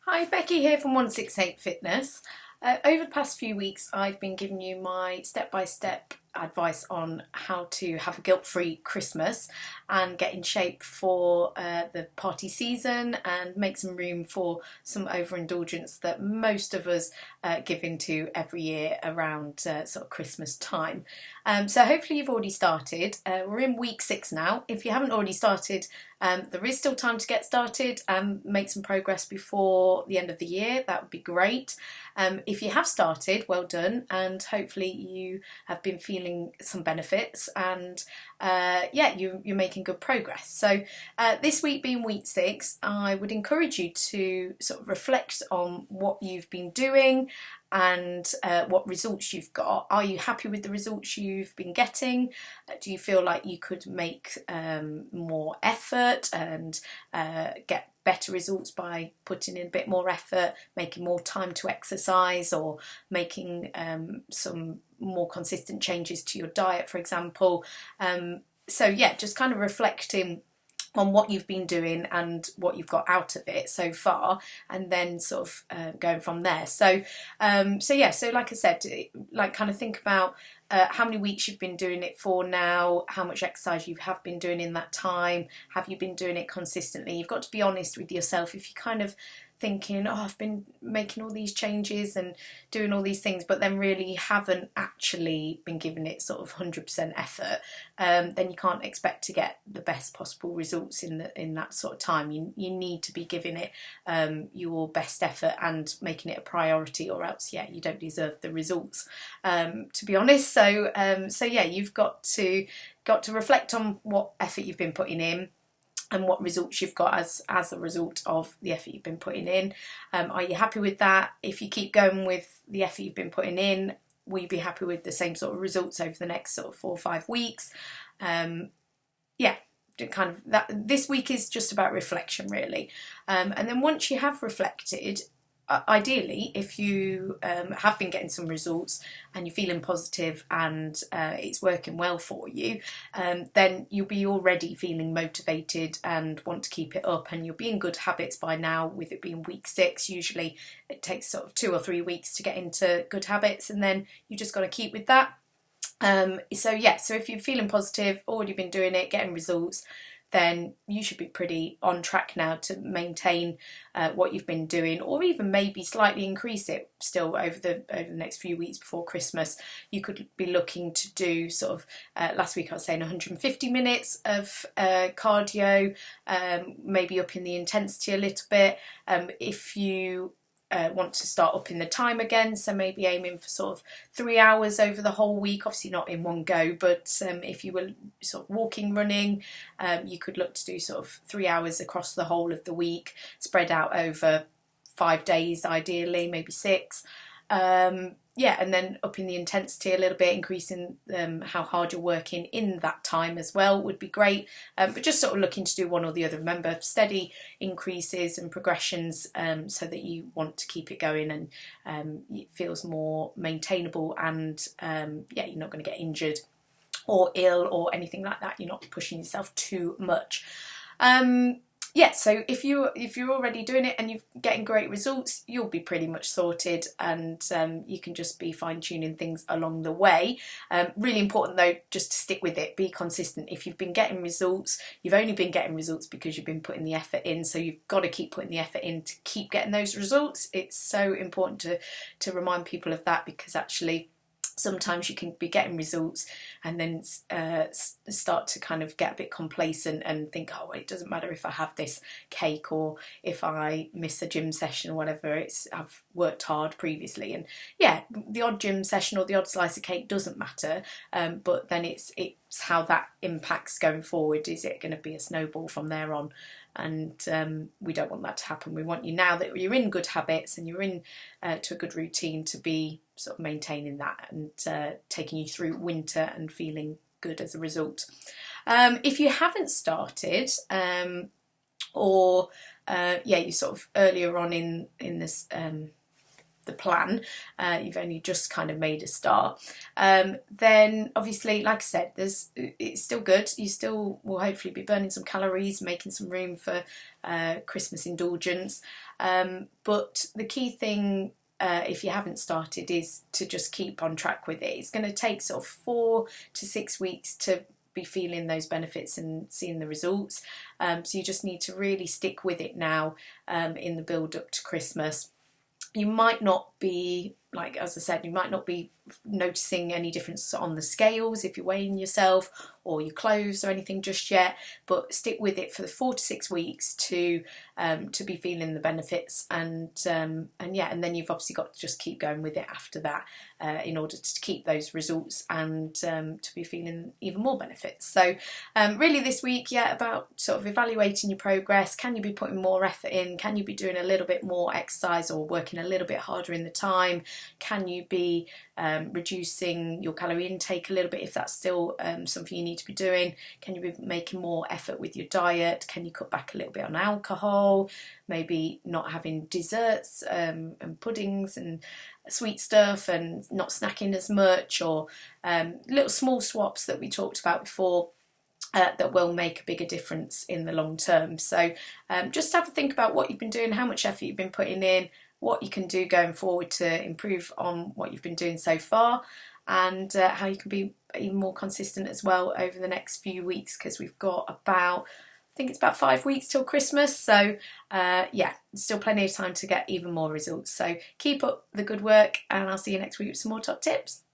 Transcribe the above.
Hi, Becky here from 168 Fitness. Over the past few weeks, I've been giving you my step-by-step advice on how to have a guilt-free Christmas and get in shape for the party season and make some room for some overindulgence that most of us give into every year around sort of Christmas time. So hopefully you've already started. We're in week 6 now. If you haven't already started, there is still time to get started and make some progress before the end of the year. That would be great. If you have started, well done, and hopefully you have been feeling some benefits and you're making good progress. So this week being week 6, I would encourage you to sort of reflect on what you've been doing and what results you've got. Are you happy with the results you've been getting? Do you feel like you could make more effort and get better results by putting in a bit more effort, making more time to exercise, or making some more consistent changes to your diet, for example? Just kind of reflecting on what you've been doing and what you've got out of it so far, and then sort of going from there. So like I said, kind of think about how many weeks you've been doing it for now, how much exercise you have been doing in that time, have you been doing it consistently? You've got to be honest with yourself. If you kind of thinking, oh, I've been making all these changes and doing all these things, but then really haven't actually been giving it sort of 100% effort, then you can't expect to get the best possible results in that sort of time. You need to be giving it your best effort and making it a priority, or else, you don't deserve the results, to be honest. You've got to reflect on what effort you've been putting in and what results you've got as a result of the effort you've been putting in. Are you happy with that? If you keep going with the effort you've been putting in, will you be happy with the same sort of results over the next sort of 4 or 5 weeks? Kind of that. This week is just about reflection, really. And then once you have reflected, ideally, if you have been getting some results and you're feeling positive and it's working well for you, then you'll be already feeling motivated and want to keep it up, and you'll be in good habits by now. With it being week 6, usually it takes sort of 2 or 3 weeks to get into good habits, and then you just got to keep with that. So if you're feeling positive, already been doing it, getting results, then you should be pretty on track now to maintain what you've been doing, or even maybe slightly increase it still over the next few weeks before Christmas. You could be looking to do sort of, last week I was saying 150 minutes of cardio, maybe up in the intensity a little bit. If you want to start up in the time again, so maybe aiming for sort of 3 hours over the whole week, obviously not in one go, but if you were sort of walking, running, you could look to do sort of 3 hours across the whole of the week, spread out over 5 days ideally, maybe 6. And then upping the intensity a little bit, increasing how hard you're working in that time as well would be great. But just sort of looking to do one or the other. Remember, steady increases and progressions, so that you want to keep it going and it feels more maintainable, and you're not going to get injured or ill or anything like that. You're not pushing yourself too much. So if you're already doing it and you're getting great results, you'll be pretty much sorted, and you can just be fine-tuning things along the way. Really important though, just to stick with it, be consistent. If you've been getting results, you've only been getting results because you've been putting the effort in, so you've got to keep putting the effort in to keep getting those results. It's so important to remind people of that, because actually sometimes you can be getting results and then start to kind of get a bit complacent and think, oh, it doesn't matter if I have this cake or if I miss a gym session or whatever. I've worked hard previously, and the odd gym session or the odd slice of cake doesn't matter, but then it's how that impacts going forward. Is it going to be a snowball from there on? And we don't want that to happen. We want you, now that you're in good habits and you're in to a good routine, to be sort of maintaining that and taking you through winter and feeling good as a result. If you haven't started, or you sort of earlier on in this the plan, you've only just kind of made a start, then obviously, like I said, it's still good. You still will hopefully be burning some calories, making some room for Christmas indulgence. But the key thing, if you haven't started, is to just keep on track with it. It's going to take sort of 4 to 6 weeks to be feeling those benefits and seeing the results. So you just need to really stick with it now in the build up to Christmas. You might not be, like as I said, you might not be noticing any difference on the scales if you're weighing yourself or your clothes or anything just yet, but stick with it for the 4 to 6 weeks to be feeling the benefits, and yeah, and then you've obviously got to just keep going with it after that in order to keep those results and to be feeling even more benefits. So really this week, yeah, about sort of evaluating your progress. Can you be putting more effort in? Can you be doing a little bit more exercise or working a little bit harder in the time? Can you be reducing your calorie intake a little bit if that's still something you need to be doing? Can you be making more effort with your diet? Can you cut back a little bit on alcohol? Maybe not having desserts and puddings and sweet stuff, and not snacking as much, or little small swaps that we talked about before that will make a bigger difference in the long term. So just have a think about what you've been doing, how much effort you've been putting in, what you can do going forward to improve on what you've been doing so far, and how you can be even more consistent as well over the next few weeks, because we've got about, I think it's about 5 weeks till Christmas. So yeah, still plenty of time to get even more results. So keep up the good work, and I'll see you next week with some more top tips.